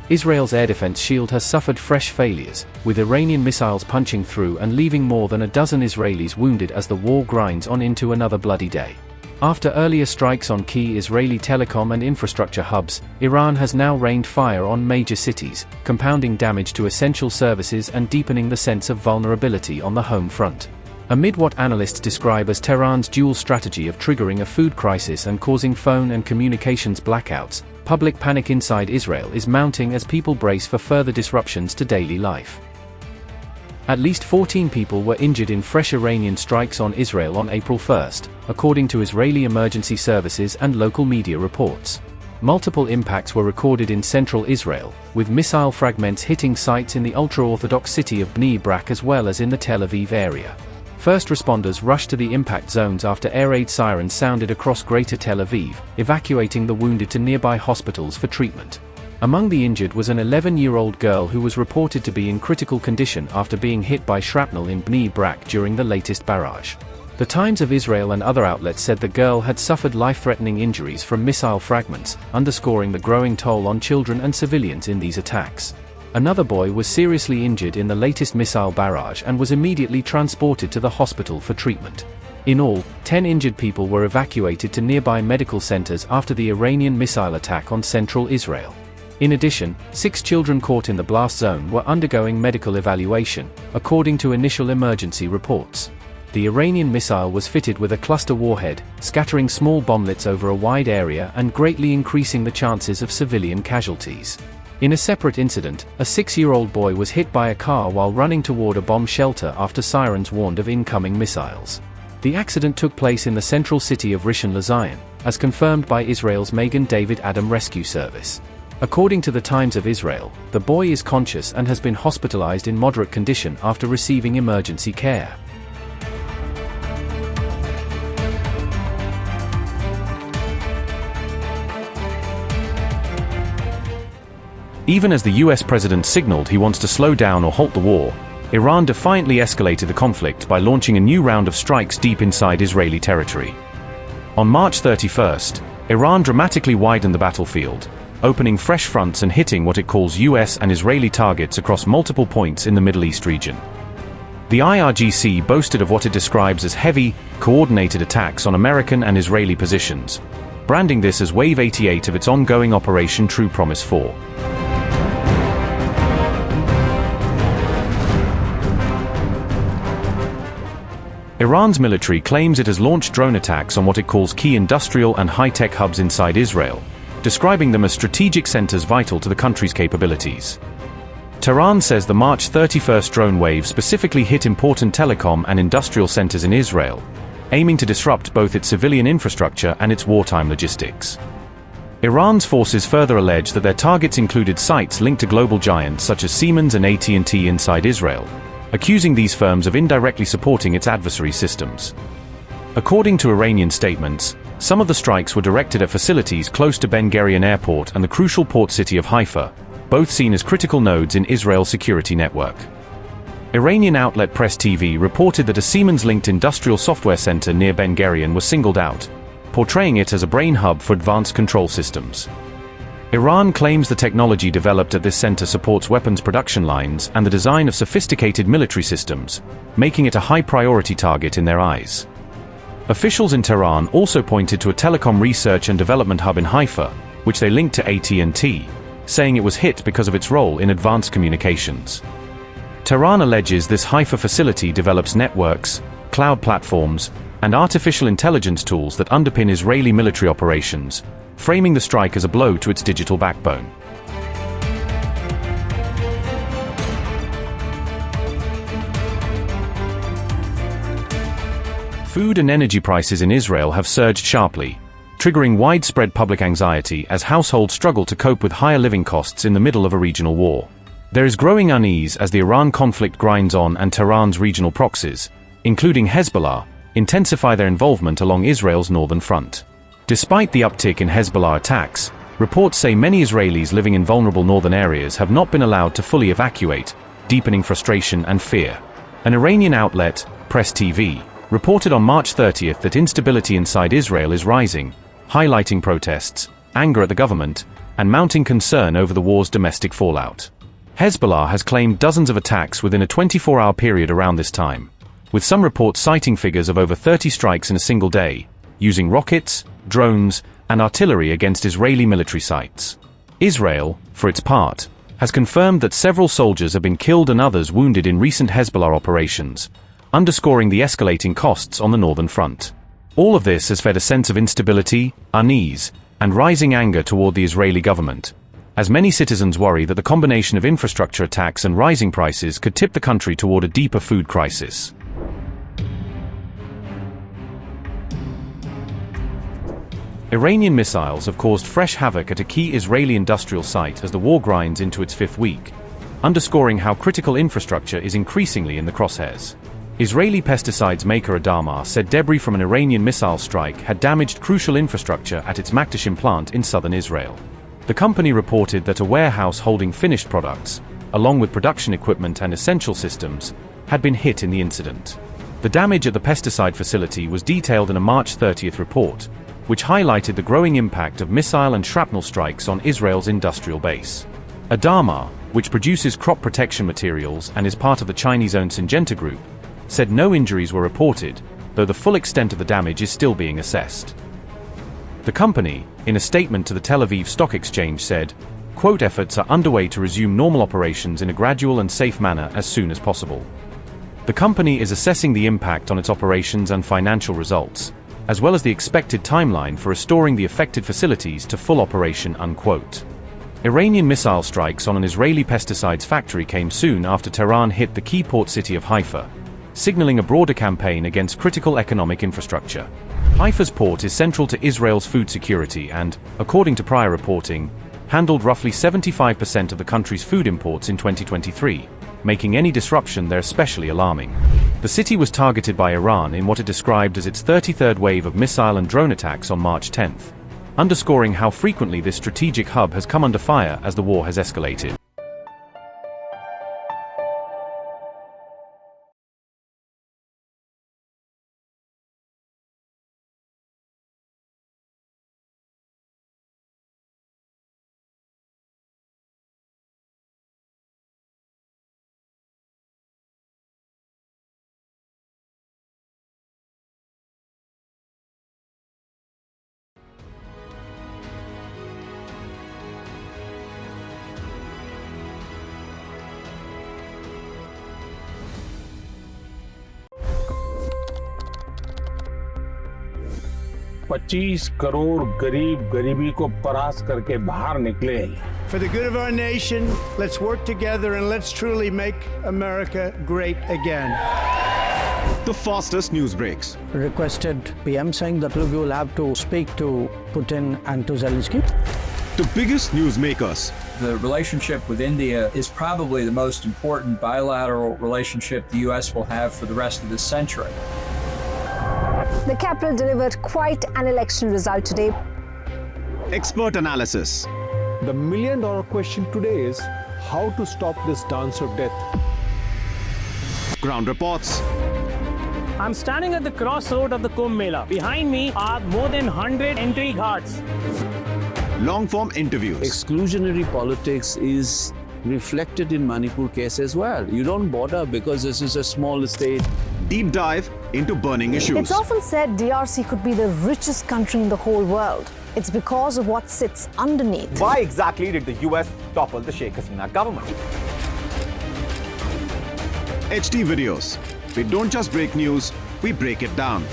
Israel's air defense shield has suffered fresh failures, with Iranian missiles punching through and leaving more than a dozen Israelis wounded as the war grinds on into another bloody day. After earlier strikes on key Israeli telecom and infrastructure hubs, Iran has now rained fire on major cities, compounding damage to essential services and deepening the sense of vulnerability on the home front. Amid what analysts describe as Tehran's dual strategy of triggering a food crisis and causing phone and communications blackouts, public panic inside Israel is mounting as people brace for further disruptions to daily life. At least 14 people were injured in fresh Iranian strikes on Israel on April 1, according to Israeli emergency services and local media reports. Multiple impacts were recorded in central Israel, with missile fragments hitting sites in the ultra-Orthodox city of Bnei Brak as well as in the Tel Aviv area. First responders rushed to the impact zones after air raid sirens sounded across Greater Tel Aviv, evacuating the wounded to nearby hospitals for treatment. Among the injured was an 11-year-old girl who was reported to be in critical condition after being hit by shrapnel in Bnei Brak during the latest barrage. The Times of Israel and other outlets said the girl had suffered life-threatening injuries from missile fragments, underscoring the growing toll on children and civilians in these attacks. Another boy was seriously injured in the latest missile barrage and was immediately transported to the hospital for treatment. In all, 10 injured people were evacuated to nearby medical centers after the Iranian missile attack on central Israel. In addition, 6 children caught in the blast zone were undergoing medical evaluation, according to initial emergency reports. The Iranian missile was fitted with a cluster warhead, scattering small bomblets over a wide area and greatly increasing the chances of civilian casualties. In a separate incident, a 6-year-old boy was hit by a car while running toward a bomb shelter after sirens warned of incoming missiles. The accident took place in the central city of Rishon LeZion, as confirmed by Israel's Magen David Adom Rescue Service. According to the Times of Israel, the boy is conscious and has been hospitalized in moderate condition after receiving emergency care. Even as the US president signaled he wants to slow down or halt the war, Iran defiantly escalated the conflict by launching a new round of strikes deep inside Israeli territory. On March 31st, Iran dramatically widened the battlefield, opening fresh fronts and hitting what it calls US and Israeli targets across multiple points in the Middle East region. The IRGC boasted of what it describes as heavy, coordinated attacks on American and Israeli positions, branding this as Wave 88 of its ongoing Operation True Promise 4. Iran's military claims it has launched drone attacks on what it calls key industrial and high-tech hubs inside Israel, describing them as strategic centers vital to the country's capabilities. Tehran says the March 31st drone wave specifically hit important telecom and industrial centers in Israel, aiming to disrupt both its civilian infrastructure and its wartime logistics. Iran's forces further allege that their targets included sites linked to global giants such as Siemens and AT&T inside Israel, accusing these firms of indirectly supporting its adversary systems. According to Iranian statements, some of the strikes were directed at facilities close to Ben Gurion Airport and the crucial port city of Haifa, both seen as critical nodes in Israel's security network. Iranian outlet Press TV reported that a Siemens-linked industrial software center near Ben Gurion was singled out, portraying it as a brain hub for advanced control systems. Iran claims the technology developed at this center supports weapons production lines and the design of sophisticated military systems, making it a high-priority target in their eyes. Officials in Tehran also pointed to a telecom research and development hub in Haifa, which they linked to AT&T, saying it was hit because of its role in advanced communications. Tehran alleges this Haifa facility develops networks, cloud platforms, and artificial intelligence tools that underpin Israeli military operations, framing the strike as a blow to its digital backbone. Food and energy prices in Israel have surged sharply, triggering widespread public anxiety as households struggle to cope with higher living costs in the middle of a regional war. There is growing unease as the Iran conflict grinds on and Tehran's regional proxies, including Hezbollah, intensify their involvement along Israel's northern front. Despite the uptick in Hezbollah attacks, reports say many Israelis living in vulnerable northern areas have not been allowed to fully evacuate, deepening frustration and fear. An Iranian outlet, Press TV, reported on March 30th that instability inside Israel is rising, highlighting protests, anger at the government, and mounting concern over the war's domestic fallout. Hezbollah has claimed dozens of attacks within a 24-hour period around this time, with some reports citing figures of over 30 strikes in a single day, using rockets, drones, and artillery against Israeli military sites. Israel, for its part, has confirmed that several soldiers have been killed and others wounded in recent Hezbollah operations, underscoring the escalating costs on the northern front. All of this has fed a sense of instability, unease, and rising anger toward the Israeli government, as many citizens worry that the combination of infrastructure attacks and rising prices could tip the country toward a deeper food crisis. Iranian missiles have caused fresh havoc at a key Israeli industrial site as the war grinds into its fifth week, underscoring how critical infrastructure is increasingly in the crosshairs. Israeli pesticides maker Adama said debris from an Iranian missile strike had damaged crucial infrastructure at its Maktashim plant in southern Israel. The company reported that a warehouse holding finished products, along with production equipment and essential systems, had been hit in the incident. The damage at the pesticide facility was detailed in a March 30th report, which highlighted the growing impact of missile and shrapnel strikes on Israel's industrial base. Adama, which produces crop protection materials and is part of the Chinese-owned Syngenta Group, said no injuries were reported, though the full extent of the damage is still being assessed. The company, in a statement to the Tel Aviv Stock Exchange said, quote, efforts are underway to resume normal operations in a gradual and safe manner as soon as possible. The company is assessing the impact on its operations and financial results, as well as the expected timeline for restoring the affected facilities to full operation, unquote. Iranian missile strikes on an Israeli pesticides factory came soon after Tehran hit the key port city of Haifa, signaling a broader campaign against critical economic infrastructure. Haifa's port is central to Israel's food security and, according to prior reporting, handled roughly 75% of the country's food imports in 2023, making any disruption there especially alarming. The city was targeted by Iran in what it described as its 33rd wave of missile and drone attacks on March 10th, underscoring how frequently this strategic hub has come under fire as the war has escalated. $25 crore गरीब गरीबी को परास्त करके बाहर निकले। For the good of our nation, let's work together and let's truly make America great again. The fastest news breaks. Requested PM saying that look, you will have to speak to Putin and to Zelensky. The biggest news makers. The relationship with India is probably the most important bilateral relationship the U.S. will have for the rest of this century. The capital delivered quite an election result today. Expert analysis. The million-dollar question today is how to stop this dance of death. Ground reports. I'm standing at the crossroad of the Kumbh Mela. Behind me are more than 100 entry ghats. Long-form interviews. Exclusionary politics is reflected in Manipur case as well. You don't bother because this is a small state. Deep dive into burning issues. It's often said DRC could be the richest country in the whole world. It's because of what sits underneath. Why exactly did the US topple the Sheikh Hasina government? HD videos. We don't just break news, we break it down.